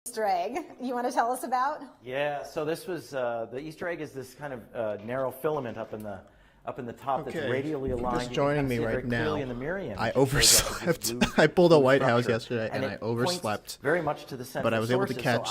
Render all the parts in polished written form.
Easter egg you want to tell us about? Yeah, so this was, the Easter egg is this kind of narrow filament up in the top that's radially aligned. Just joining me right now. In the mirror image. I overslept. I pulled a White House yesterday and I overslept. Very much to the center. But I was able to catch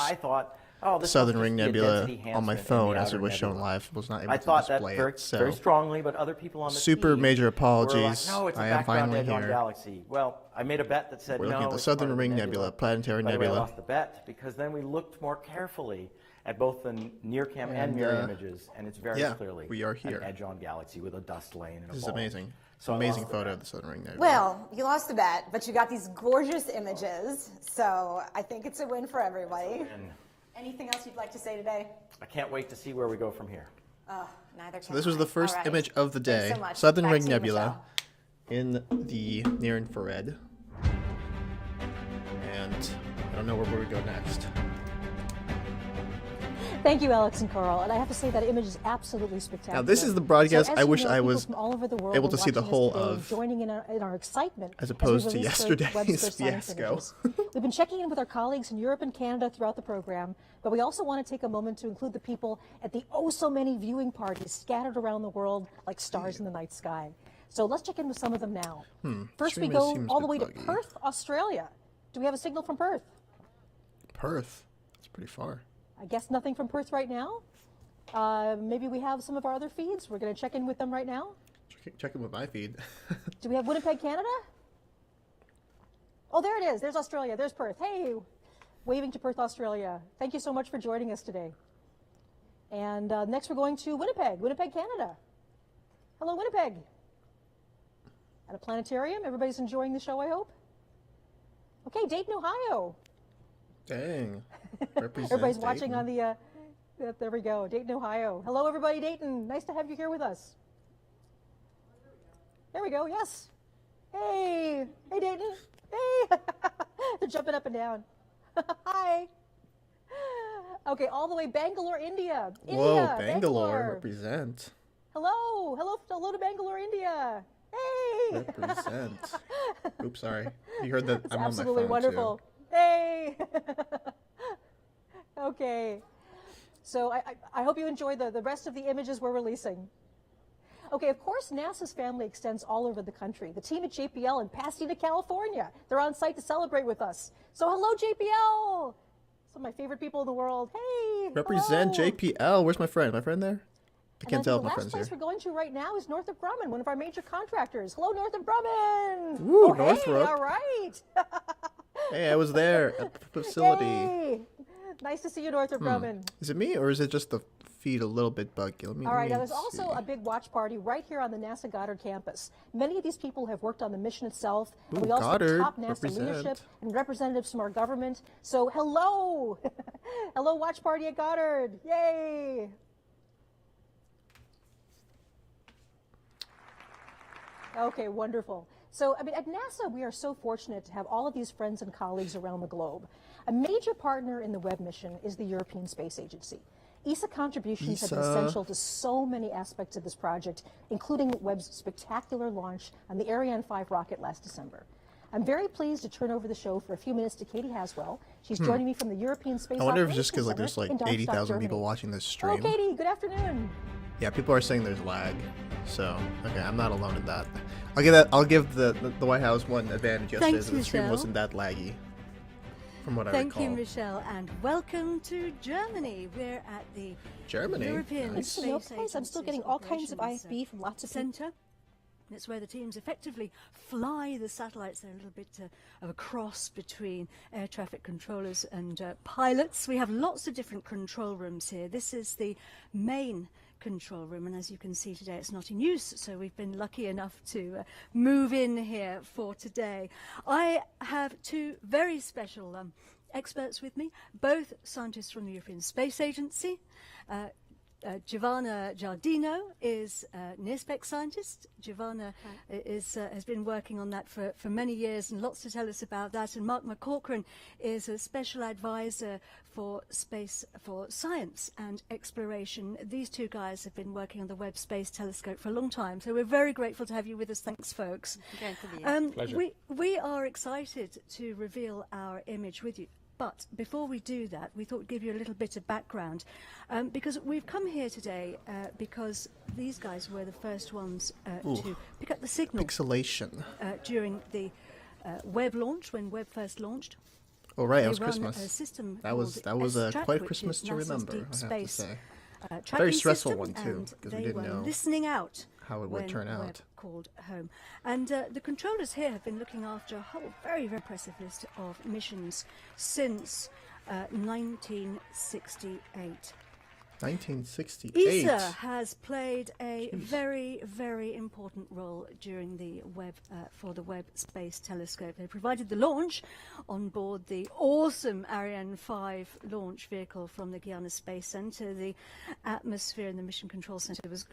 the Southern Ring Nebula on my phone as it was shown live. I was not able to display it. So very strongly, but other people on the super team major were apologies. like, no, it's a I am finally background edge on here. Galaxy. Well, I made a bet that said We're no. looking at the it's Southern part of Ring Nebula, planetary By the way, I nebula. lost the bet because then we looked more carefully at both the near cam and mirror images, and it's very clearly we are here. an edge on Galaxy with a dust lane and a This is ball. amazing. So Amazing photo of the Southern Ring Nebula. Well, you lost the bet, but you got these gorgeous images, so I think it's a win for everybody. And Anything else you'd like to say today? I can't wait to see where we go from here. Neither can So this was the first All right. image of the day. Thanks so much. Southern Back Ring to you, Nebula Michelle. in the near infrared. And I don't know where we go next. Thank you, Alex and Carl. And I have to say that image is absolutely spectacular. Now this is the broadcast So, as I you wish know, I people was from all over the world able are to see the watching us whole today, of, joining in our excitement as we opposed to release great yesterday's Webster science fiasco. images. We've been checking in with our colleagues in Europe and Canada throughout the program, but we also want to take a moment to include the people at the so many viewing parties scattered around the world like stars in the night sky. So let's check in with some of them now. First we Stream go seems all a the way bit to buggy. Perth, Australia. Do we have a signal from Perth? Perth. That's pretty far. I guess nothing from Perth right now. Maybe we have some of our other feeds. We're going to check in with them right now. Check in with my feed. Do we have Winnipeg, Canada? Oh, there it is. There's Australia. There's Perth. Hey, waving to Perth, Australia. Thank you so much for joining us today. And next we're going to Winnipeg, Canada. Hello, Winnipeg. At a planetarium. Everybody's enjoying the show, I hope. Okay, Dayton, Ohio. Dang. Represent Everybody's watching Dayton. on the, there we go, Dayton, Ohio. Hello, everybody, Dayton. Nice to have you here with us. There we go, yes. Hey, hey, Dayton. Hey. They're jumping up and down. Hi. Okay, all the way Bangalore, India. Whoa, Bangalore. Represent. Hello, hello to Bangalore, India. Hey. Represent. Oops, sorry. You heard that. That's I'm on my absolutely phone wonderful. too. Hey. Okay. So I hope you enjoy the rest of the images we're releasing. Okay, of course, NASA's family extends all over the country. The team at JPL in Pasadena, California, they're on site to celebrate with us. So hello, JPL. Some of my favorite people in the world. Hey. Represent hello. JPL. Where's my friend? My friend there? I And can't tell if the my last friend's place here. we're going to right now is Northrop Grumman, one of our major contractors. Hello, Northrop Grumman. Ooh, oh, Hey, Northrop. all right. Hey, I was there at the facility. Hey. Nice to see you, Northrop Grumman. Is it me or is it just the feed a little bit buggy? Let me. All right, let now me there's also see. a big watch party right here on the NASA Goddard campus. Many of these people have worked on the mission itself, and Ooh, we also Goddard, have top NASA represent. leadership and representatives from our government. So hello, hello, watch party at Goddard, yay! Okay, wonderful. So, I mean, at NASA, we are so fortunate to have all of these friends and colleagues around the globe. A major partner in the Webb mission is the European Space Agency. ESA contributions have been ESA. essential to so many aspects of this project, including Webb's spectacular launch on the Ariane 5 rocket last December. I'm very pleased to turn over the show for a few minutes to Katie Haswell. She's joining me from the European Space I wonder if it's Operations just because like Center there's like in Darmstadt, 80,000 people Germany. watching this Hello, stream. Katie. Good afternoon. Yeah, people are saying there's lag. So okay, I'm not alone in that. I'll give the White House one advantage yesterday. Thanks, That the stream Michelle. wasn't that laggy, from what I Thank recall. you, Michelle, and welcome to Germany. We're at the Germany? European Nice. You know, Space guys, I'm still Agency's getting all kinds of Operations IFB from lots of people. Center. It's where the teams effectively fly the satellites. They're a little bit of a cross between air traffic controllers and pilots. We have lots of different control rooms here. This is the main control room, and as you can see today, it's not in use, so we've been lucky enough to move in here for today. I have two very special experts with me, both scientists from the European Space Agency. Giovanna Giardino is a near-spec scientist. Giovanna has been working on that for many years and lots to tell us about that. And Mark McCaughrean is a special advisor for space, for science and exploration. These two guys have been working on the Webb Space Telescope for a long time, so we're very grateful to have you with us. Thanks, folks. Pleasure. We are excited to reveal our image with you. But before we do that, we thought we'd give you a little bit of background, because we've come here today because these guys were the first ones to pick up the signal Pixelation. during the Webb launch, when Webb first launched. Oh right, They it was run Christmas. a system That was called S-Track, quite a which Christmas is to NASA's remember. deep I have to space, say. Very tracking stressful system, one too, and because they we didn't were know listening out how it would when turn Webb out. called home. And the controllers here have been looking after a whole very impressive list of missions since 1968. 1968. ESA has played a very, very important role during the Webb for the Webb Space Telescope. They provided the launch on board the awesome Ariane 5 launch vehicle from the Guiana Space Center. The atmosphere in the Mission Control Center was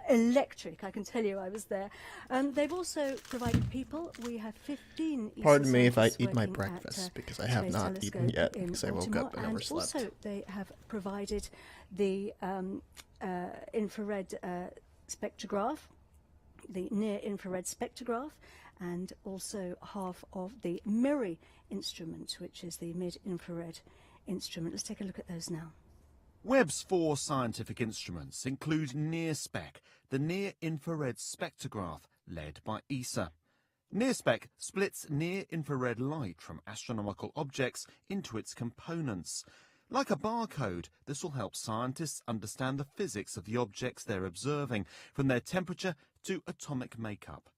electric, I can tell you. I was there. They've also provided people. We have 15 ESA Pardon me if I scientists eat my working breakfast, at, because I have Space not eaten Telescope yet, in because I woke Baltimore. up and And overslept. also they have provided the infrared spectrograph, the near-infrared spectrograph, and also half of the MIRI instrument, which is the mid-infrared instrument. Let's take a look at those now. Webb's 4 scientific instruments include NIRSPEC, the near-infrared spectrograph, led by ESA. NIRSPEC splits near-infrared light from astronomical objects into its components. Like a barcode, this will help scientists understand the physics of the objects they're observing, from their temperature to atomic makeup.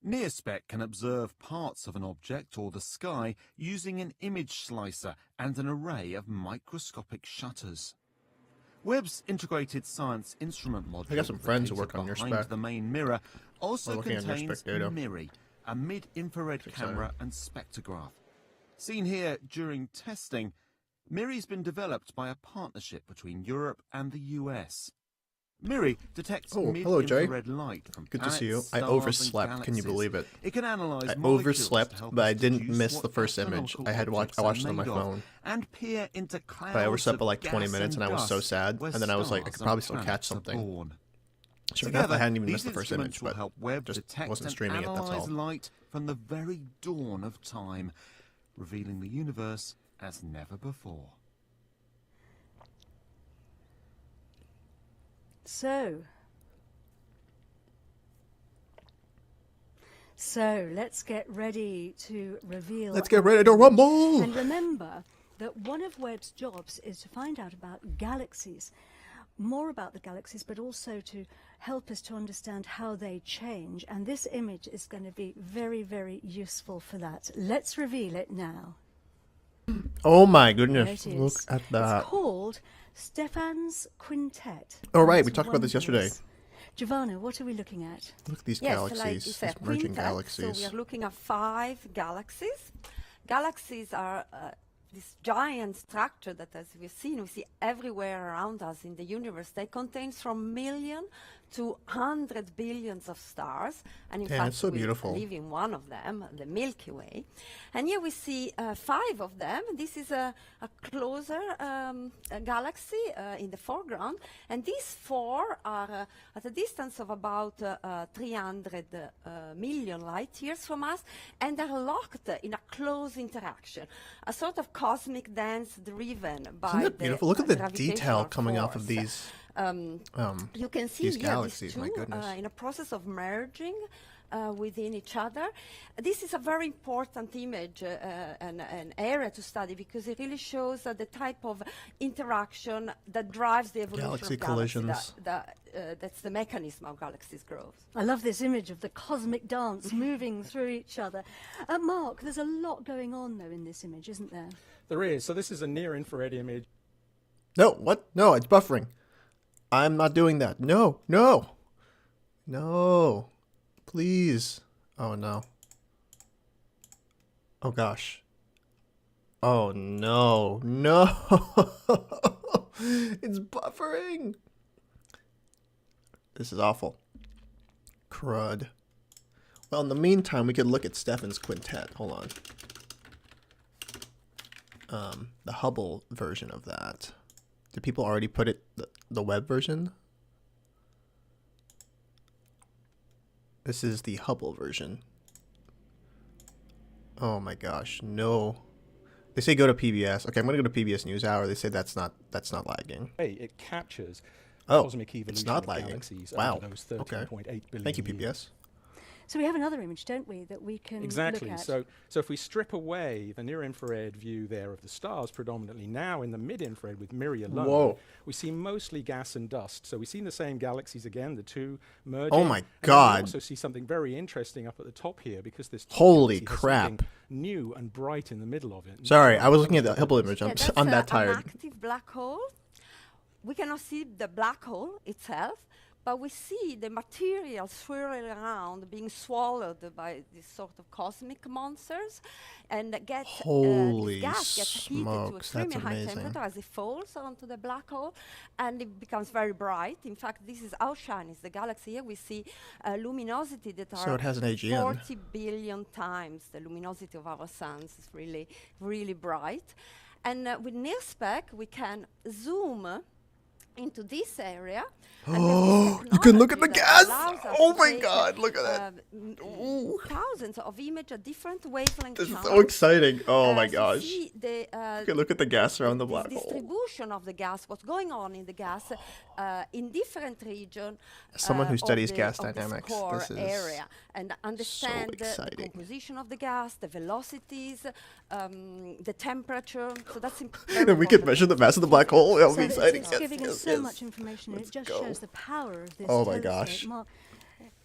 NIRSPEC can observe parts of an object or the sky using an image slicer and an array of microscopic shutters. Webb's integrated science instrument module, I got some friends who located work on behind NIRSPEC. the main mirror, also We're looking at contains NIRSPEC data. MIRI, a mid-infrared camera and spectrograph. Seen here during testing, MIRI's been developed by a partnership between Europe and the US. MIRI detects Oh, hello, Jay. mid-infrared light from Good to see you. planets, I stars, overslept. and Can you galaxies. believe it? It can analyze I molecules overslept, to help but us I didn't deduce miss what the first image. astronomical I objects watched are it on my made of, phone. and peer into clouds But I overslept of by like 20 gas minutes, and I was so dust sad. where And then I was like, I stars could probably and still catch planets are something. born. Sure enough, I Together, hadn't even these missed the first instruments image, will but help Webb just detect wasn't and streaming it, that's analyze all. light from the very dawn of time, revealing the universe as never before. So let's get ready to reveal. Let's get ready to rumble! And remember that one of Webb's jobs is to find out about galaxies, more about the galaxies, but also to help us to understand how they change. And this image is going to be very, very useful for that. Let's reveal it now. Oh my There goodness, it is. look at that. It's called Stephan's Quintet. Oh, right, And we it's talked about this yesterday. wondrous. Giovanna, what are we looking at? Look at these Yes, galaxies, it's a these merging quintet. galaxies. So we are looking at 5 galaxies. Galaxies are this giant structure that, as we've seen, we see everywhere around us in the universe. They contain from million to 100 billions of stars. And in Yeah, fact, it's so we beautiful. live in one of them, the Milky Way. And here we see 5 of them. This is a closer a galaxy in the foreground. And these 4 are at a distance of about 300 million light years from us, and are locked in a close interaction, a sort of cosmic dance driven by Isn't it beautiful? Look at the gravitational detail coming off force. of these. You can see these here galaxies, these my two goodness. in a process of merging within each other. This is a very important image, an area to study, because it really shows the type of interaction that drives the evolution Galaxy of galaxies. collisions. That's the mechanism of galaxies' growth. I love this image of the cosmic dance moving through each other. Mark, there's a lot going on, though, in this image, isn't there? There is. So this is a near-infrared image. No, what? No, it's buffering. I'm not doing that. No, no. No. Please. Oh, no. Oh, gosh. Oh, no. No. It's buffering. This is awful. Crud. Well, in the meantime, we could look at Stephan's Quintet. Hold on. The Hubble version of that. Did people already put it, the Webb version? This is the Hubble version. Oh my gosh, no. They say go to PBS. Okay, I'm gonna go to PBS NewsHour. They say that's not lagging. It captures Oh, cosmic evolution it's not of lagging. galaxies Wow. over those Okay. 13.8 billion Thank you, years. PBS. So we have another image, don't we, that we can Exactly. look at? So if we strip away the near-infrared view there of the stars predominantly, now in the mid-infrared with Miri alone, Whoa. we see mostly gas and dust. So we see the same galaxies again, the two merging. Oh my and then God. We also see something very interesting up at the top here because this top Holy galaxy has crap. something new and bright in the middle of it. Sorry, I was looking at the Hubble image. Yeah, I'm that that's tired. an active black hole. We cannot see the black hole itself, but we see the material swirling around, being swallowed by these sort of cosmic monsters, and Holy this gas gets heated to smokes, extremely that's high amazing. temperature as it falls onto the black hole, and it becomes very bright. In fact, this is how shiny is the galaxy. Here we see luminosity that So are it has an AGN. 40 billion times the luminosity of our suns. It's really, really bright. And with NIRSpec, we can zoom into this area. Oh, you can look at the gas. Oh my God, look at that. Thousands of images at different wavelengths. This is so exciting. Oh my to gosh. see the, You can look at the gas around the this black hole. distribution of the gas, what's going on in the gas in different regions. As someone who studies of gas this dynamics, core this is area, and understand the exciting. composition of the gas, the velocities, the temperature. So that's And we can measure the mass of the black hole. That'll So be it's exciting. giving us so much information. Let's It just go. shows the power of this Oh my telescope. gosh. Mark,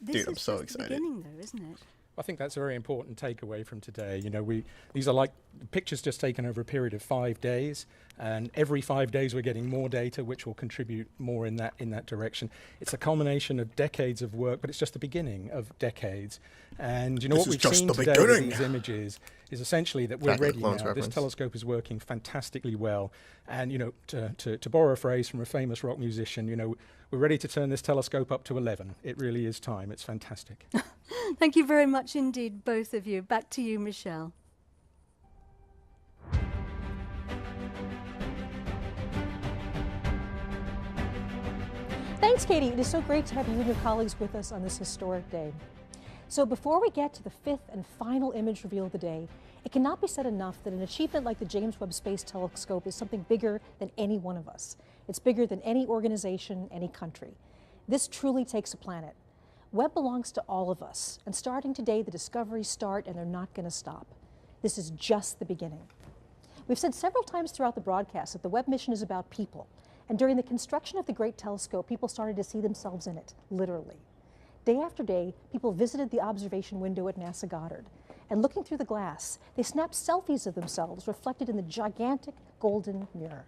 this Dude, I'm is so just excited. the beginning, though, isn't it? I think that's a very important takeaway from today. You know, these are like pictures just taken over a period of 5 days, and every 5 days we're getting more data, which will contribute more in that direction. It's a culmination of decades of work, but it's just the beginning of decades. And you know This what is we've just seen the today with beginning. these images is essentially that we're Attack of the ready now. Clones This reference. telescope is working fantastically well, and you know, to borrow a phrase from a famous rock musician, you know, we're ready to turn this telescope up to 11. It really is time. It's fantastic. Thank you very much indeed, both of you. Back to you, Michelle. Thanks, Katie. It is so great to have you and your colleagues with us on this historic day. So before we get to the fifth and final image reveal of the day, it cannot be said enough that an achievement like the James Webb Space Telescope is something bigger than any one of us. It's bigger than any organization, any country. This truly takes a planet. Webb belongs to all of us, and starting today, the discoveries start and they're not going to stop. This is just the beginning. We've said several times throughout the broadcast that the Webb mission is about people, and during the construction of the Great Telescope, people started to see themselves in it, literally. Day after day, people visited the observation window at NASA Goddard, and looking through the glass, they snapped selfies of themselves reflected in the gigantic golden mirror.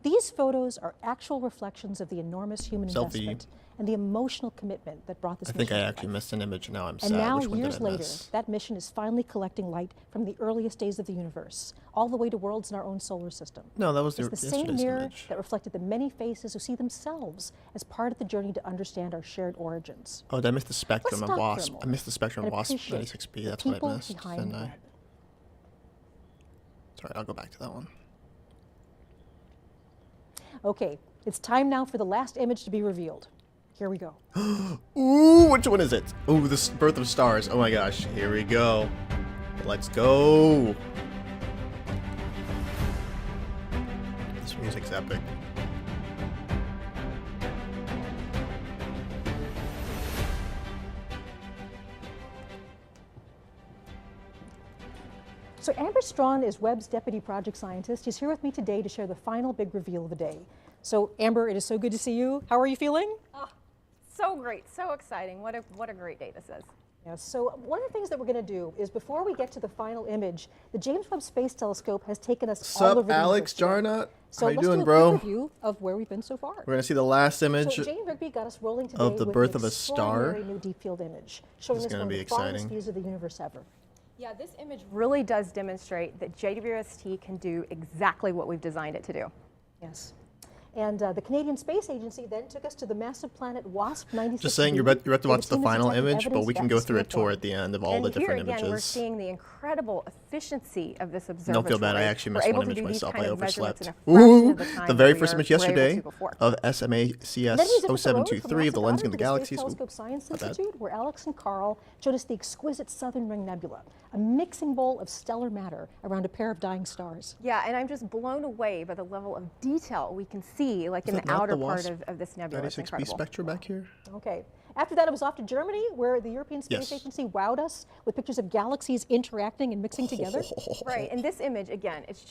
These photos are actual reflections of the enormous human Selfie. investment and the emotional commitment that brought this I think mission I to actually life. missed an image. Now I'm sad. And now, Which one did years I later, miss? that mission is finally collecting light from the earliest days of the universe, all the way to worlds in our own solar system. No, that was It's the same yesterday's mirror image. that reflected the many faces who see themselves as part of the journey to understand our shared origins. Oh, did I miss the spectrum Let's of stop for a WASP? I moment missed the spectrum of and WASP appreciate 96B. the That's what I people missed. behind Didn't the I? web. Sorry, I'll go back to that one. Okay, it's time now for the last image to be revealed. Here we go. Ooh, which one is it? Ooh, this Birth of Stars. Oh my gosh, here we go. Let's go. This music's epic. So Amber Strawn is Webb's deputy project scientist. She's here with me today to share the final big reveal of the day. So Amber, it is so good to see you. How are you feeling? So great, so exciting. What a great day this is. Yes, so one of the things that we're going to do is before we get to the final image, the James Webb Space Telescope has taken us all over Sup, the Alex universe. Jarnot? So How you let's doing, do a bro? quick review of where we've been so far. We're gonna see the last image. So Jane Rigby got us rolling today of the with birth an of a star. extraordinary new deep field image, showing This is us gonna one of be the farthest exciting. views of the universe ever. Yeah, this image really does demonstrate that JWST can do exactly what we've designed it to do. Yes. And the Canadian Space Agency then took us to the massive planet WASP 96. Just saying, you're about to watch the final image, but we can go through a tour at the end of all and the different here again, we're images. seeing the incredible efficiency of this observatory. Don't feel bad, I actually missed We're one able to image do these myself. kind I of measurements overslept. in a fraction Ooh, of the time the very that first we image were able to yesterday before. of Then we zip up the road from SMACS0723 of the NASA Lensing of Goddard the to Galaxies. Space Telescope Science Not bad. Institute, where Alex and Carl showed us the exquisite Southern Ring Nebula, a mixing bowl of stellar matter around a pair of dying stars. Yeah, and I'm just blown away by the level of detail we can see, like in that the not outer the part WASP of this nebula. It's 96b incredible. spectra back here? Okay. After that, it was off to Germany, where the European Space Yes. Agency wowed us with pictures of galaxies interacting and mixing together. Right, and this image, again, it's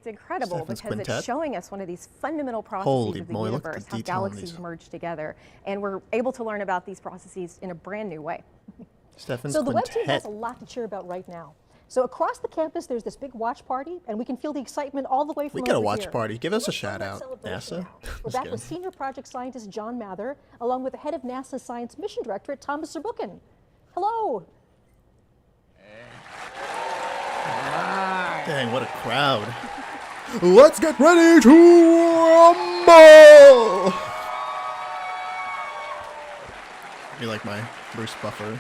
incredible Stephan's because Quintet. it's showing us one of these fundamental processes Holy of the moly, look at the universe, how detail on galaxies these. merge together. And we're able to learn about these processes in a brand new way. Stephan's So the Webb team Quintet. has a lot to cheer about right now. So across the campus, there's this big watch party, and we can feel the excitement all the way from We got a over watch here. party. Give us a Let's shout that out, celebration NASA. now. We're Just back kidding. with Senior Project Scientist John Mather, along with the head of NASA's Science Mission Directorate, Thomas Zurbuchen. Hello. Dang, what a crowd. Let's get ready to rumble! You like my Bruce Buffer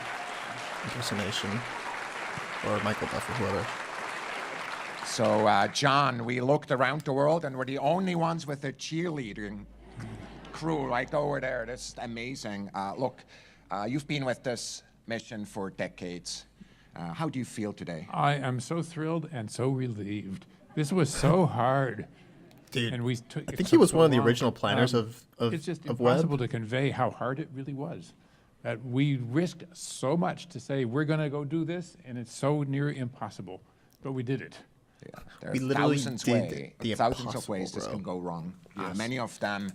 impersonation? Or Michael Buffer, whoever. So, John, we looked around the world and we're the only ones with a cheerleading crew right over there. That's amazing. Look, you've been with this mission for decades. How do you feel today? I am so thrilled and so relieved. This was so hard. Dude, and we I think he was one of the original planners of It's just Webb. impossible to convey how hard it really was. That we risked so much to say we're going to go do this, and it's so near impossible, but we did it. Yeah, there We are literally thousands did the of impossible, ways this bro. can go wrong. Many of them,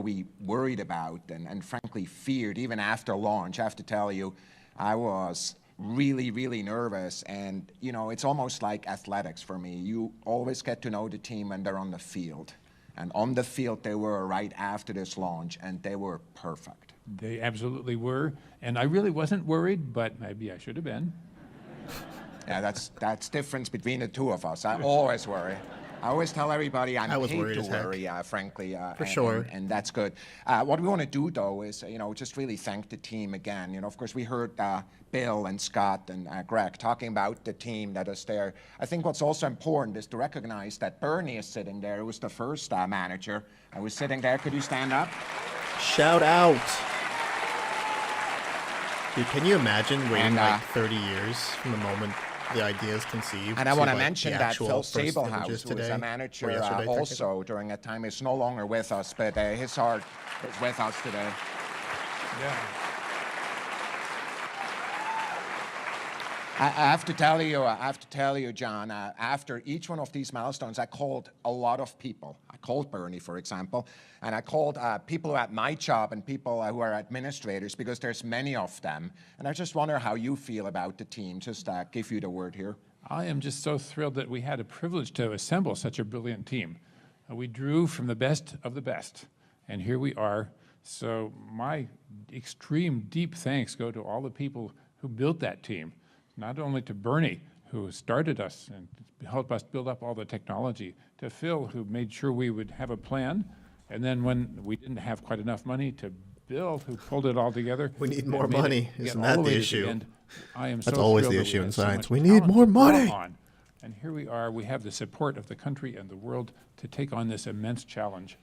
we worried about and frankly feared even after launch. I have to tell you, I was really, really nervous. And, it's almost like athletics for me. You always get to know the team when they're on the field. And on the field, they were right after this launch, and they were perfect. They absolutely were, and I really wasn't worried, but maybe I should have been. Yeah, that's difference between the two of us. I always worry. I always tell everybody I'm I was paid worried to as heck. worry, frankly. For sure. And that's good. What we want to do, though, is, just really thank the team again. Of course, we heard Bill and Scott and Greg talking about the team that is there. I think what's also important is to recognize that Bernie is sitting there, who was the first manager. I was sitting there. Could you stand up? Shout out. Dude, can you imagine waiting And, like 30 years from the moment the idea is conceived? And I want to like, mention the that actual Phil first images Sablehouse, who was today, a or manager yesterday, also during that time, is no longer with us, but his heart is with us today. Yeah. I have to tell you, John, after each one of these milestones, I called a lot of people. I called Bernie, for example, and I called people at my job and people who are administrators, because there's many of them. And I just wonder how you feel about the team. Just give you the word here. I am just so thrilled that we had a privilege to assemble such a brilliant team. We drew from the best of the best, and here we are. So my extreme deep thanks go to all the people who built that team, not only to Bernie, who started us and helped us build up all the technology, to Phil, who made sure we would have a plan, and then when we didn't have quite enough money, to Bill, who pulled it all together. We need and more made it money. get Isn't all that the way the to issue? end. I am That's so always thrilled the that we issue in had so science. much We need talent more to draw money. on. And here we are. We have the support of the country and the world to take on this immense challenge.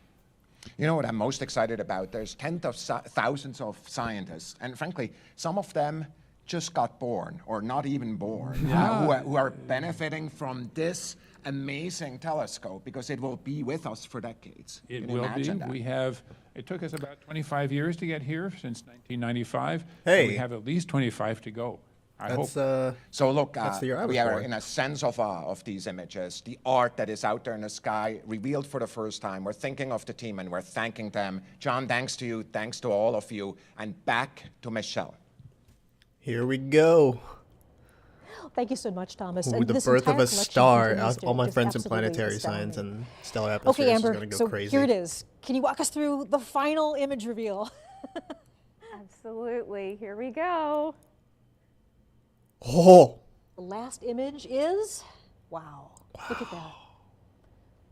You know what I'm most excited about? There's tens of thousands of scientists, and frankly, some of them just got born or not even born, who are benefiting from this amazing telescope, because it will be with us for decades. It Can you will be. imagine that? It took us about 25 years to get here since 1995. Hey. And we have at least 25 to go. I hope. That's So look, That's the year I was we are born. in a sense of these images, the art that is out there in the sky, revealed for the first time. We're thinking of the team and we're thanking them. John, thanks to you, thanks to all of you, and back to Michelle. Here we go. Thank you so much, Thomas. Ooh, And the this birth of entire a collection star. continues to All my just friends in absolutely planetary astound science me. and stellar atmospheres Okay, is Amber, going to go so crazy. here it is. Can you walk us through the final image reveal? Absolutely. Here we go. Oh, The last image is, wow, look at that.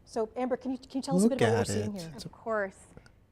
So Amber, can you tell us a bit Look about what at we're seeing it. here? Of course.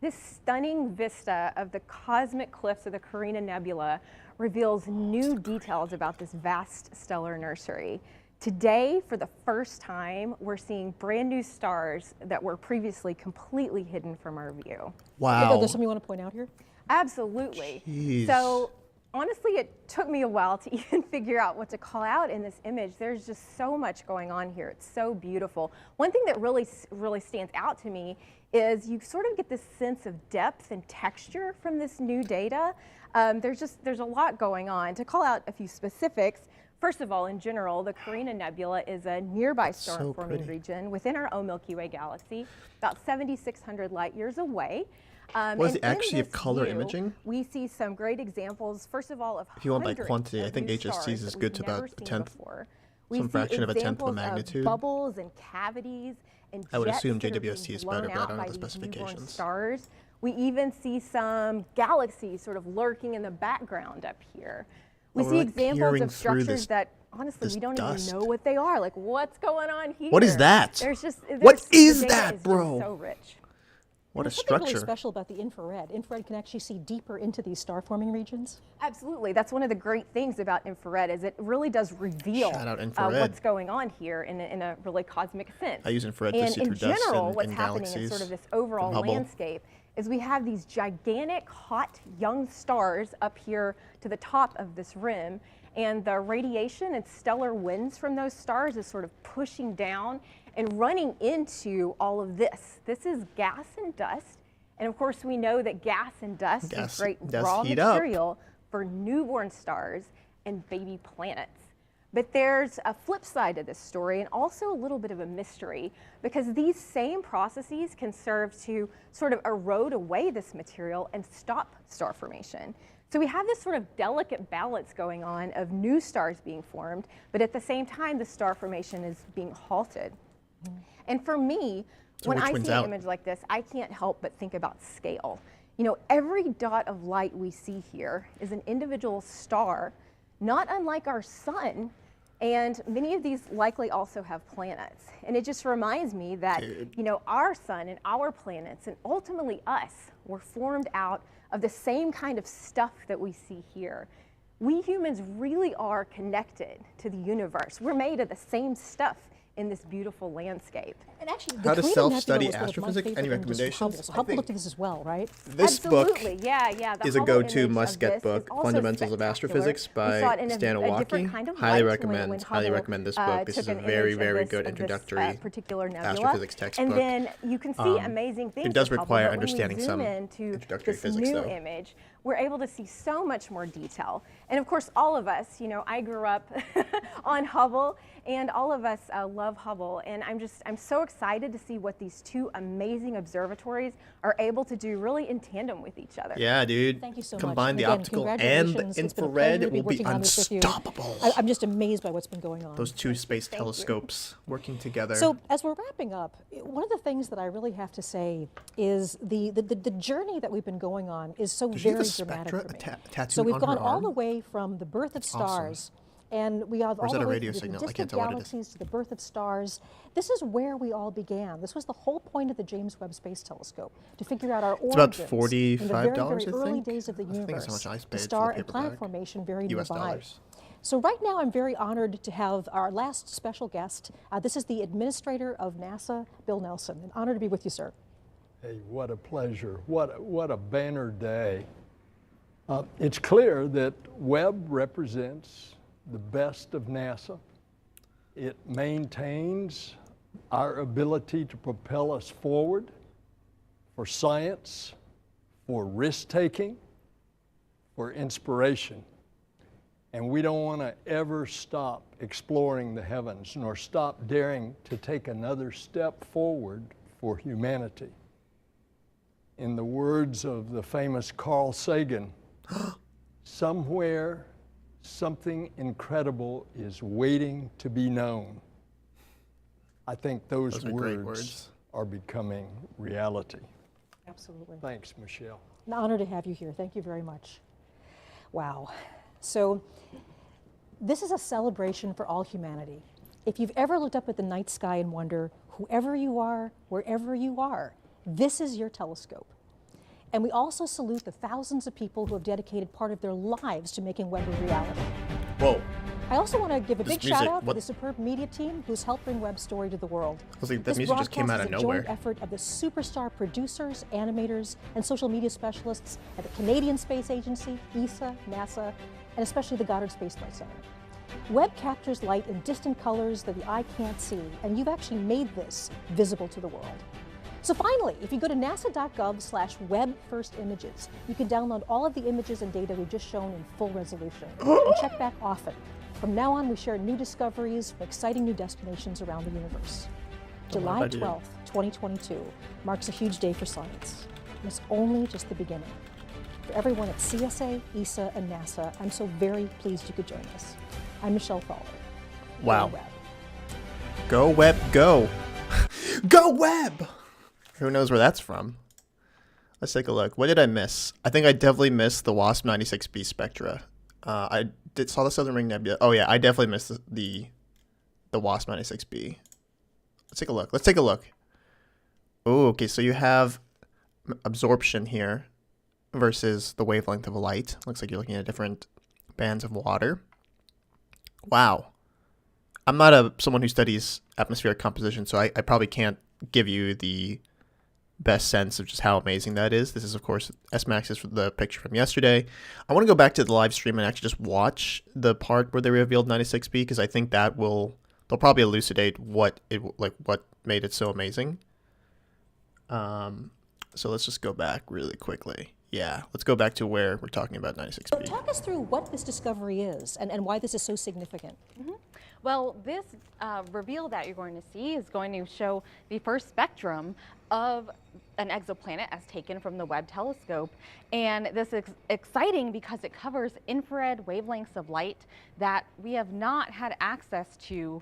This stunning vista of the cosmic cliffs of the Carina Nebula reveals new details about this vast stellar nursery. Today, for the first time, we're seeing brand new stars that were previously completely hidden from our view. wow. There's something you want to point out here? Absolutely. Jeez. So honestly, it took me a while to even figure out what to call out in this image. There's just so much going on here. It's so beautiful. One thing that really stands out to me is you sort of get this sense of depth and texture from this new data. There's a lot going on. To call out a few specifics, first of all, in general, the Carina Nebula is a nearby star-forming region within our own Milky Way galaxy, about 7,600 light years away. What is it actually of color imaging? We see some great examples, first of all, of if you want by quantity, I think HSCs is good to about a tenth, some fraction of a tenth of the magnitude. Bubbles and cavities and I would jets assume that are JWST being is better, blown but I out don't know by the these newborn specifications. Stars. We even see some galaxies sort of lurking in the background up here. We see like examples peering of through structures that honestly we don't dust. even know what they are. Like, what's going on here? What is that? What is that, bro? So rich. What a There's something structure. really special about the infrared. Infrared can actually see deeper into these star-forming regions. Absolutely. That's one of the great things about infrared is it really does reveal Shout out infrared. what's going on here in a really cosmic sense. I use infrared to see through dust in general, what's in happening galaxies. in sort of this overall Hubble. landscape is we have these gigantic, hot, young stars up here to the top of this rim, and the radiation and stellar winds from those stars is sort of pushing down and running into all of this. This is gas and dust. And of course, we know that gas and dust is great raw material for newborn stars and baby planets. But there's a flip side to this story and also a little bit of a mystery because these same processes can serve to sort of erode away this material and stop star formation. So we have this sort of delicate balance going on of new stars being formed, but at the same time, the star formation is being halted. And for me, when I see an image like this, I can't help but think about scale. You know, every dot of light we see here is an individual star, not unlike our sun, and many of these likely also have planets. And it just reminds me that, you know, our sun and our planets and ultimately us were formed out of the same kind of stuff that we see here. We humans really are connected to the universe. We're made of the same stuff in this beautiful landscape. And actually, How to self-study Nebula was one of my astrophysics? Any favorite images from recommendations? Hubble. So Hubble looked at this as well, right? This book yeah. is a go-to must-get book, Fundamentals of Astrophysics by Stan Owaki. Highly recommend this book. This is a very, very good introductory astrophysics textbook. And then you can see amazing things. It does with require Hubble, but understanding when we zoom some into introductory this physics, new though. image, we're able to see so much more detail. And of course, all of us, you know, I grew up on Hubble, and all of us love Hubble. And I'm so excited to see what these two amazing observatories are able to do really in tandem with each other. Yeah, dude. Thank you so much. Combine the Again, optical and the congratulations. It's been a pleasure infrared, to it will be working on this with you. unstoppable. I'm just amazed by what's been going on. Those two space telescopes working together. So as we're wrapping up, one of the things that I really have to say is the journey that we've been going on is so very dramatic for me. So we've gone all the way from the birth of stars, and we have all the way from the distant galaxies to the birth of stars. This is where we all began. This was the whole point of the James Webb Space Telescope, to figure out our origins. It's about $45, in the very, very early days of the universe. I think that's how much I paid the star for the and planet paperback. formation very US nearby. dollars. So right now I'm very honored to have our last special guest. This is the administrator of NASA, Bill Nelson. An honor to be with you, sir. Hey, what a pleasure. What a banner day. It's clear that Webb represents the best of NASA. It maintains our ability to propel us forward for science, for risk-taking, for inspiration. And we don't want to ever stop exploring the heavens, nor stop daring to take another step forward for humanity. In the words of the famous Carl Sagan, somewhere something incredible is waiting to be known. I think those words are becoming reality. Absolutely. Thanks, Michelle. An honor to have you here. Thank you very much. Wow. So this is a celebration for all humanity. If you've ever looked up at the night sky and wonder, whoever you are, wherever you are, this is your telescope. And we also salute the thousands of people who have dedicated part of their lives to making Webb a reality. Whoa. I also want to give a This big music, shout out to what- the superb media team who's helped bring Webb's story to the world. I was like, that This music just came broadcast out of is a nowhere. joint effort of the superstar producers, animators, and social media specialists at the Canadian Space Agency, ESA, NASA, and especially the Goddard Space Flight Center. Webb captures light in distant colors that the eye can't see, and you've actually made this visible to the world. So finally, if you go to nasa.gov/Webb First Images, you can download all of the images and data we've just shown in full resolution and check back often. From now on, we share new discoveries from exciting new destinations around the universe. July 12th, 2022 marks a huge day for science, and it's only just the beginning. For everyone at CSA, ESA, and NASA, I'm so very pleased you could join us. I'm Michelle Fowler. Wow. Go Webb. Go Webb, go. Go Webb! Who knows where that's from? Let's take a look. What did I miss? I think I definitely missed the WASP 96b spectra. Saw the Southern Ring Nebula. Oh yeah, I definitely missed the WASP 96b. Let's take a look. Oh, okay, so you have absorption here versus the wavelength of light. Looks like you're looking at different bands of water. Wow. I'm not someone who studies atmospheric composition, so I probably can't give you the best sense of just how amazing that is. This is, of course, S-Max is the picture from yesterday. I want to go back to the live stream and actually just watch the part where they revealed 96b, because I think that they'll probably elucidate what made it so amazing. So let's just go back really quickly. Yeah, let's go back to where we're talking about 96b. So talk us through what this discovery is and why this is so significant. Mm-hmm. Well, this reveal that you're going to see is going to show the first spectrum of an exoplanet as taken from the Webb telescope. And this is exciting because it covers infrared wavelengths of light that we have not had access to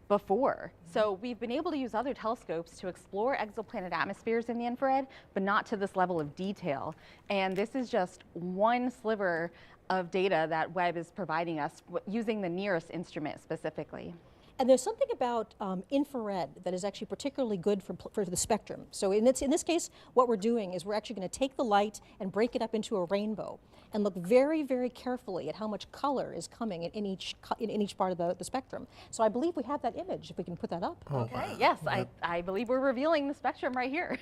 before. So we've been able to use other telescopes to explore exoplanet atmospheres in the infrared, but not to this level of detail. And this is just one sliver of data that Webb is providing us using the nearest instrument specifically. And there's something about infrared that is actually particularly good for the spectrum. So in this case, what we're doing is we're actually going to take the light and break it up into a rainbow and look very, very carefully at how much color is coming in each part of the spectrum. So I believe we have that image, if we can put that up. Oh, okay, yes, yep. I believe we're revealing the spectrum right here.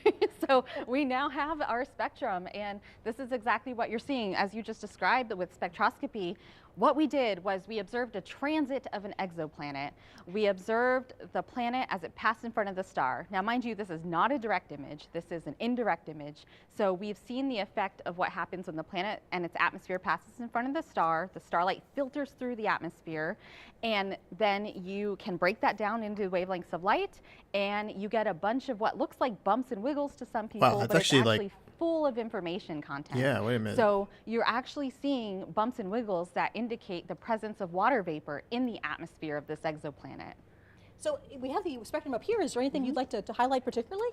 So we now have our spectrum, and this is exactly what you're seeing. As you just described with spectroscopy, what we did was we observed a transit of an exoplanet. We observed the planet as it passed in front of the star. Now, mind you, this is not a direct image. This is an indirect image. So we've seen the effect of what happens when the planet and its atmosphere passes in front of the star. The starlight filters through the atmosphere, and then you can break that down into wavelengths of light, and you get a bunch of what looks like bumps and wiggles to some people, wow, that's but actually it's actually like full of information content. Yeah, wait a minute. So you're actually seeing bumps and wiggles that indicate the presence of water vapor in the atmosphere of this exoplanet. So we have the spectrum up here. Is there anything you'd like to highlight particularly?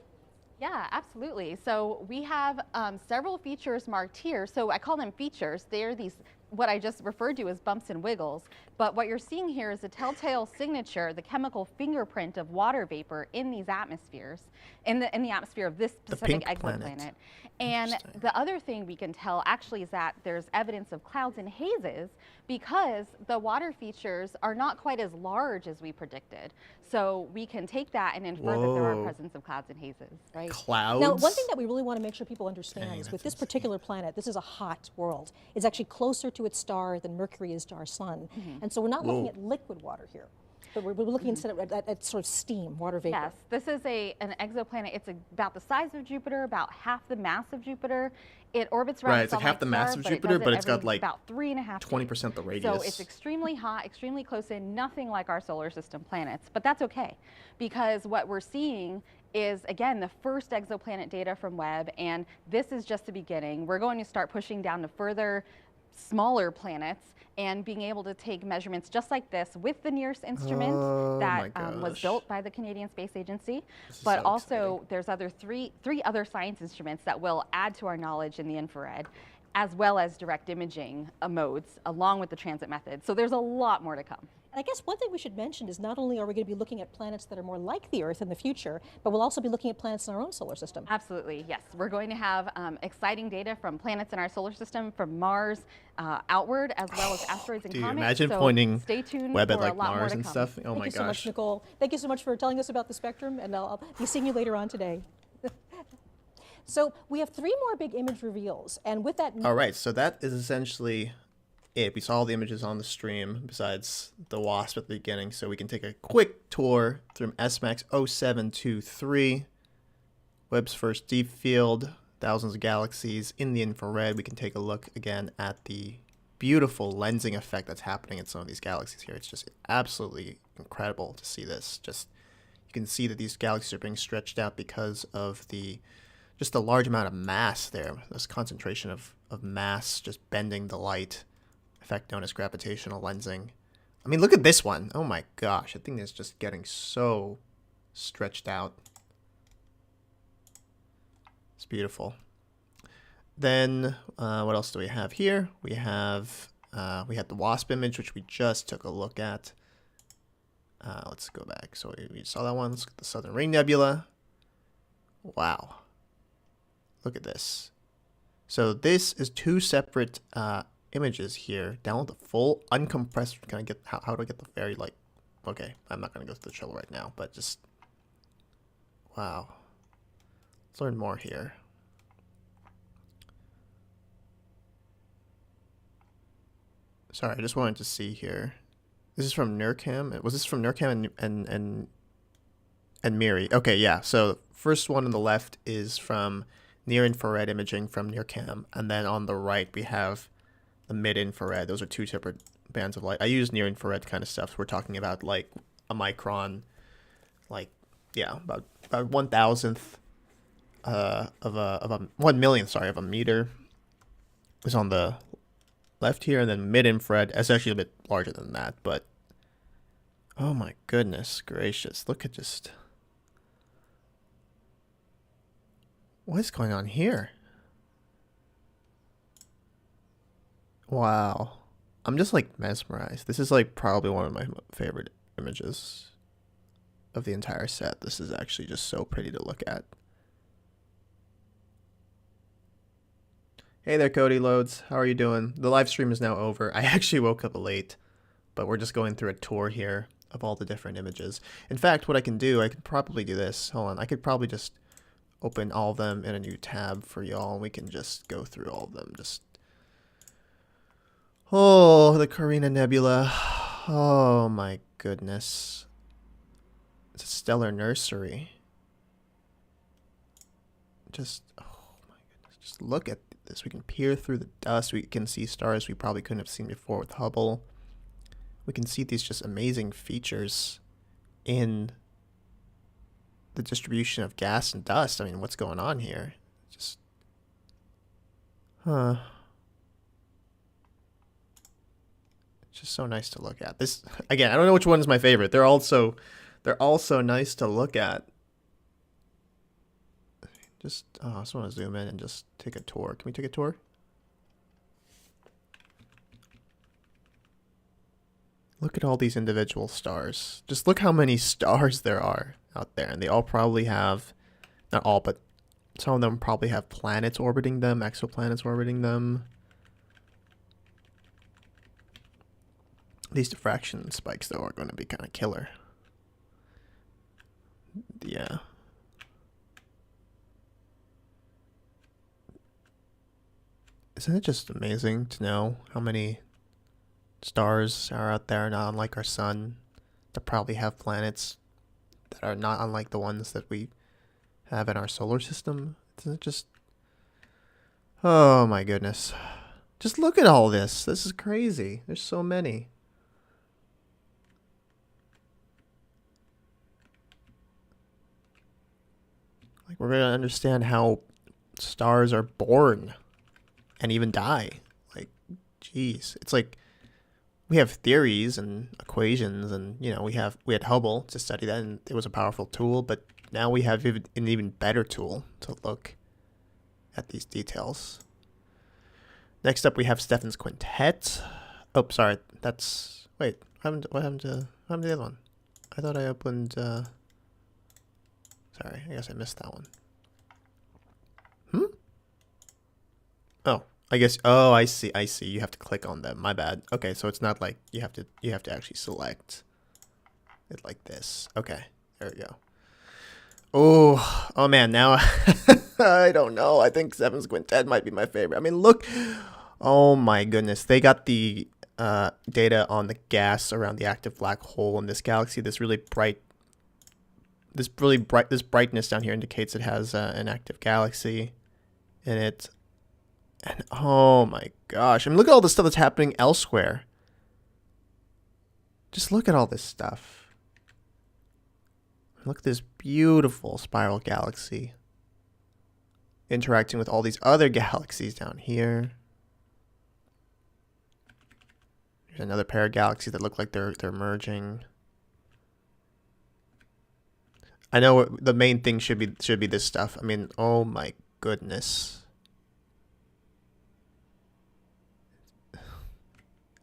Yeah, absolutely. So we have several features marked here. So I call them features. They're these, what I just referred to as bumps and wiggles. But what you're seeing here is a telltale signature, the chemical fingerprint of water vapor in these atmospheres, in the atmosphere of this specific exoplanet. And the other thing we can tell actually is that there's evidence of clouds and hazes because the water features are not quite as large as we predicted. So we can take that and infer that there are presence of clouds and hazes, right? Clouds? Now, one thing that we really want to make sure people understand is with this particular planet, this is a hot world. It's actually closer to its star than Mercury is to our sun. And so we're not looking at liquid water here. But we're looking instead at sort of steam, water vapor. Yes, this is an exoplanet. It's about the size of Jupiter, about half the mass of Jupiter. It orbits around right, it's like half the mass of Jupiter, but it's got like about 3.5 20% the radius. So it's extremely hot, extremely close in, nothing like our solar system planets. But that's okay, because what we're seeing is, again, the first exoplanet data from Webb, and this is just the beginning. We're going to start pushing down to further smaller planets and being able to take measurements just like this with the nearest instrument that was built by the Canadian Space Agency. But so also there's three other science instruments that will add to our knowledge in the infrared, as well as direct imaging modes along with the transit method. So there's a lot more to come. And I guess one thing we should mention is not only are we going to be looking at planets that are more like the Earth in the future, but we'll also be looking at planets in our own solar system. Absolutely, yes. We're going to have exciting data from planets in our solar system, from Mars outward, as well as asteroids and Dude, comets. imagine so pointing stay tuned Webb for at like a lot more Mars to and come. stuff. Oh my Thank you so much, gosh. Nicole. Thank you so much for telling us about the spectrum, and I'll be seeing you later on today. So we have 3 more big image reveals, and with that... All right, so that is essentially it. We saw all the images on the stream besides the WASP at the beginning, so we can take a quick tour through SMAX 0723, Webb's first deep field, thousands of galaxies in the infrared. We can take a look again at the beautiful lensing effect that's happening in some of these galaxies here. It's just absolutely incredible to see this. Just you can see that these galaxies are being stretched out because of just a large amount of mass there. This concentration of mass just bending the light, effect known as gravitational lensing. I mean, look at this one. Oh my gosh, I think it's just getting so stretched out. It's beautiful. Then what else do we have here? We have we had the WASP image, which we just took a look at. Let's go back. So we saw that one. Let's look at the Southern Ring Nebula. Wow. Look at this. So this is 2 separate images here. Download the full uncompressed. Can I get how do I get the very like? Okay, I'm not gonna go through the show right now, but just wow. Let's learn more here. Sorry, I just wanted to see here. This is from NIRCam. Was this from NIRCam and MIRI? Okay, yeah. So first one on the left is from near infrared imaging from NIRCam, and then on the right we have the mid infrared. Those are 2 separate bands of light. I use near infrared kind of stuff. So we're talking about like a micron, like yeah, about 1,000th of a 1 millionth, sorry, of a meter is on the left here, and then mid infrared is actually a bit larger than that, but oh my goodness gracious, look at just what is going on here. Wow, I'm just like mesmerized. This is like probably one of my favorite images of the entire set. This is actually just so pretty to look at. Hey there, Cody Loads. How are you doing? The live stream is now over. I actually woke up late, but we're just going through a tour here of all the different images. In fact, what I can do, I could probably do this. Hold on. I could probably just open all of them in a new tab for y'all, and we can just go through all of them. Just oh, the Carina Nebula. Oh my goodness. It's a stellar nursery. Just oh my goodness. Just look at this. We can peer through the dust. We can see stars we probably couldn't have seen before with Hubble. We can see these just amazing features in the distribution of gas and dust. I mean, what's going on here? Just it's just so nice to look at. This again, I don't know which one is my favorite. They're all so nice to look at. Just, I just want to zoom in and just take a tour. Can we take a tour? Look at all these individual stars. Just look how many stars there are out there. And they all probably have, not all, but some of them probably have planets orbiting them, exoplanets orbiting them. These diffraction spikes, though, are going to be kind of killer. Yeah. Isn't it just amazing to know how many stars are out there, not unlike our sun, that probably have planets that are not unlike the ones that we have in our solar system? Isn't it just... oh my goodness. Just look at all this. This is crazy. There's so many. Like, we're going to understand how stars are born and even die. Like, geez. It's like we have theories and equations, and you know, we had Hubble to study that, and it was a powerful tool, but now we have an even better tool to look at these details. Next up we have Stephan's Quintet. Oh, sorry, that's, wait, What happened to the other one? I thought I opened. Sorry, I guess I missed that one. Oh, I guess. Oh, I see. I see. You have to click on them. My bad. Okay, so it's not like you have to actually select it like this. Okay, there we go. Oh man, now I don't know. I think Stephan's Quintet might be my favorite. I mean, look. Oh my goodness, they got the data on the gas around the active black hole in this galaxy. This brightness down here indicates it has an active galaxy in it. And oh my gosh, I mean, look at all the stuff that's happening elsewhere. Just look at all this stuff. Look at this beautiful spiral galaxy interacting with all these other galaxies down here. There's another pair of galaxies that look like they're merging. I know the main thing should be this stuff. I mean, oh my goodness.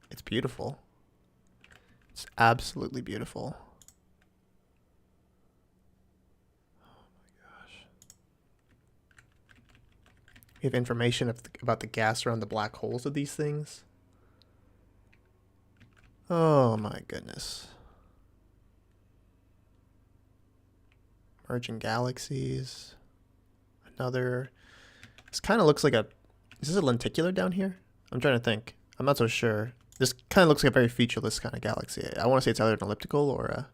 It's beautiful. It's absolutely beautiful. We have information about the gas around the black holes of these things. Oh my goodness. Merging galaxies. Another. This kind of looks like a. Is this a lenticular down here? I'm trying to think. I'm not so sure. This kind of looks like a very featureless kind of galaxy. I want to say it's either an elliptical or a.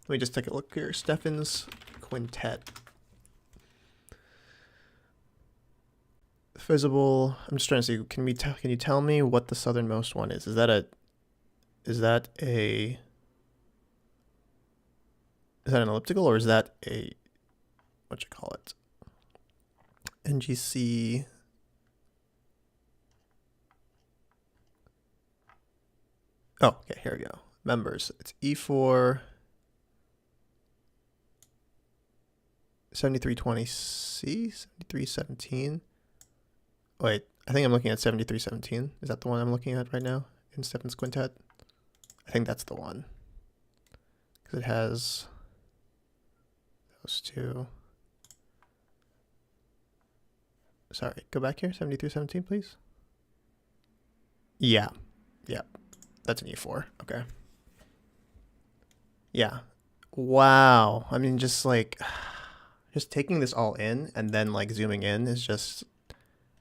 Let me just take a look here. Stephan's Quintet. Visible. I'm just trying to see. Can you tell me what the southernmost one is? Is that an elliptical or is that a what you call it? NGC. Oh, okay, here we go. Members. It's E4 7320C, 7317. Wait, I think I'm looking at 7317. Is that the one I'm looking at right now in Stephan's Quintet? I think that's the one. Because it has those two. Sorry, go back here. 7317, please. Yeah. Yeah. That's an E4. Okay. Yeah. Wow. I mean, just taking this all in and then like zooming in is just,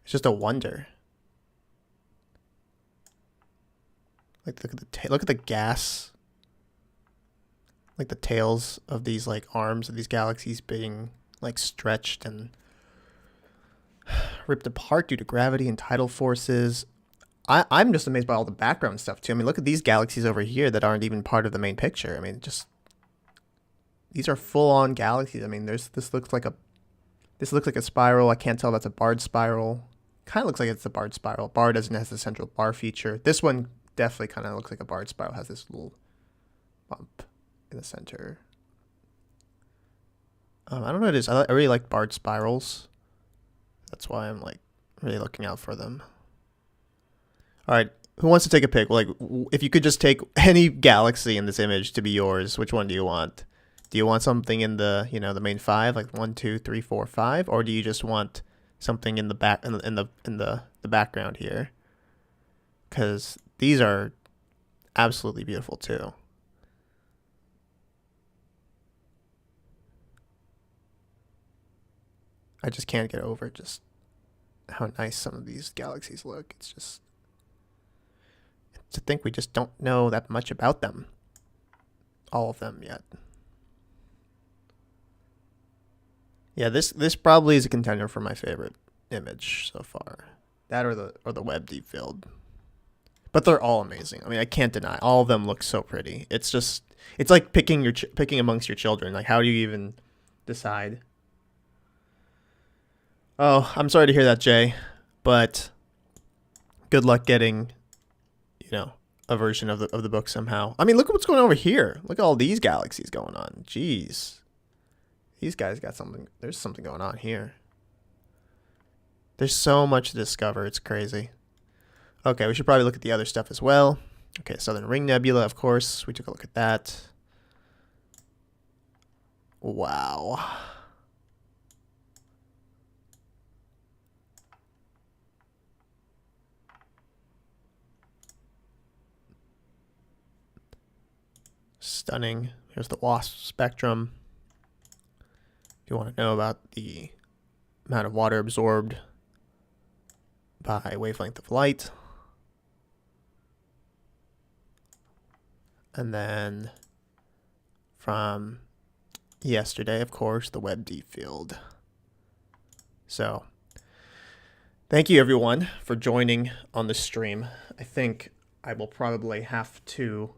it's just a wonder. Like look at the gas. Like the tails of these like arms of these galaxies being like stretched and ripped apart due to gravity and tidal forces. I'm just amazed by all the background stuff too. I mean, look at these galaxies over here that aren't even part of the main picture. I mean, just these are full-on galaxies. I mean, this looks like a spiral. I can't tell if that's a barred spiral. Kind of looks like it's a barred spiral. Bar doesn't have the central bar feature. This one definitely kind of looks like a barred spiral. Has this little bump in the center. I don't know what it is. I really like barred spirals. That's why I'm like really looking out for them. All right, who wants to take a pick? Like, if you could just take any galaxy in this image to be yours, which one do you want? Do you want something in the the main five, like 1, 2, 3, 4, 5, or do you just want something in the back in the background here? Because these are absolutely beautiful too. I just can't get over just how nice some of these galaxies look. It's just to think we just don't know that much about them, all of them yet. Yeah, this probably is a contender for my favorite image so far. That or the Webb deep field. But they're all amazing. I mean, I can't deny all of them look so pretty. It's like picking amongst your children. Like, how do you even decide? Oh, I'm sorry to hear that, Jay, but good luck getting, a version of the book somehow. I mean, look at what's going on over here. Look at all these galaxies going on. Jeez. These guys got something. There's something going on here. There's so much to discover. It's crazy. Okay, we should probably look at the other stuff as well. Okay, Southern Ring Nebula, of course. We took a look at that. Wow. Stunning. Here's the WASP spectrum. If you want to know about the amount of water absorbed by wavelength of light. And then from yesterday, of course, the Webb deep field. So thank you everyone for joining on the stream. I think I will probably have to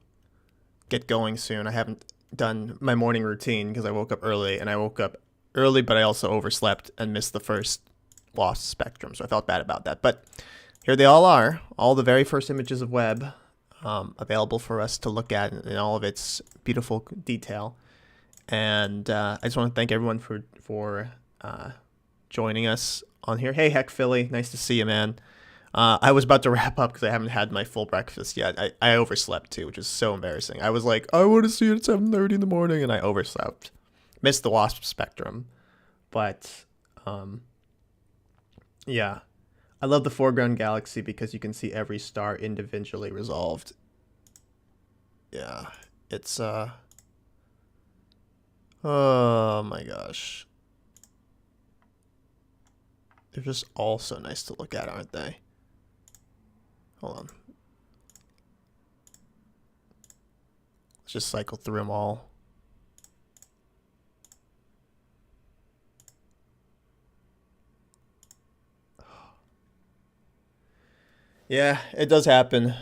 get going soon. I haven't done my morning routine because I woke up early, and I woke up early, but I also overslept and missed the first WASP spectrum. So I felt bad about that. But here they all are, all the very first images of Webb. Available for us to look at in all of its beautiful detail. And I just want to thank everyone for joining us on here. Hey, Heck Philly, nice to see you, man. I was about to wrap up because I haven't had my full breakfast yet. I overslept too, which is so embarrassing. I was like, I want to see it at 7:30 in the morning, and I overslept. Missed the WASP spectrum. But, yeah. I love the foreground galaxy because you can see every star individually resolved. Yeah, it's, oh my gosh. They're just all so nice to look at, aren't they? Hold on. Let's just cycle through them all. Yeah, it does happen,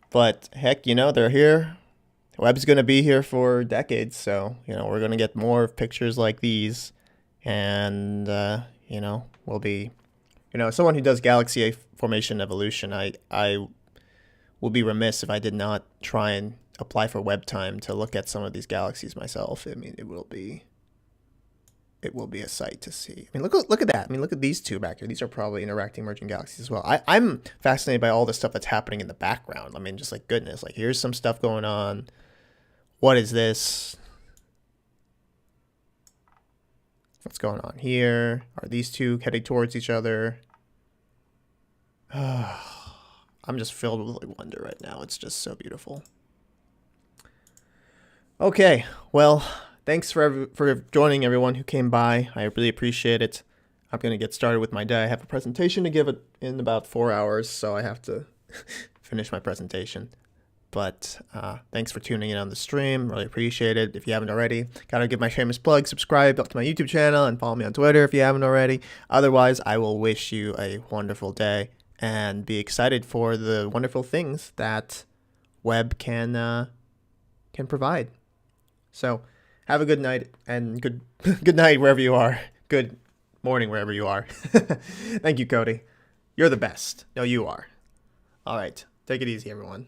but heck, you know, they're here. Webb's going to be here for decades, so, you know, we're going to get more pictures like these, and, you know, we'll be, you know, as someone who does galaxy formation evolution, I will be remiss if I did not try and apply for Webb time to look at some of these galaxies myself. I mean, it will be a sight to see. I mean, look at that. I mean, look at these two back here. These are probably interacting merging galaxies as well. I'm fascinated by all the stuff that's happening in the background. I mean, just like, goodness, like here's some stuff going on. What is this? What's going on here? Are these two heading towards each other? I'm just filled with wonder right now. It's just so beautiful. Okay, well, thanks for joining everyone who came by. I really appreciate it. I'm going to get started with my day. I have a presentation to give it in about 4 hours, so I have to finish my presentation. But thanks for tuning in on the stream. Really appreciate it. If you haven't already, gotta give my shameless plug. Subscribe up to my YouTube channel and follow me on Twitter if you haven't already. Otherwise, I will wish you a wonderful day and be excited for the wonderful things that Webb can provide. So have a good night, and good night wherever you are. Good morning wherever you are. Thank you, Cody. You're the best. No, you are. All right. Take it easy, everyone.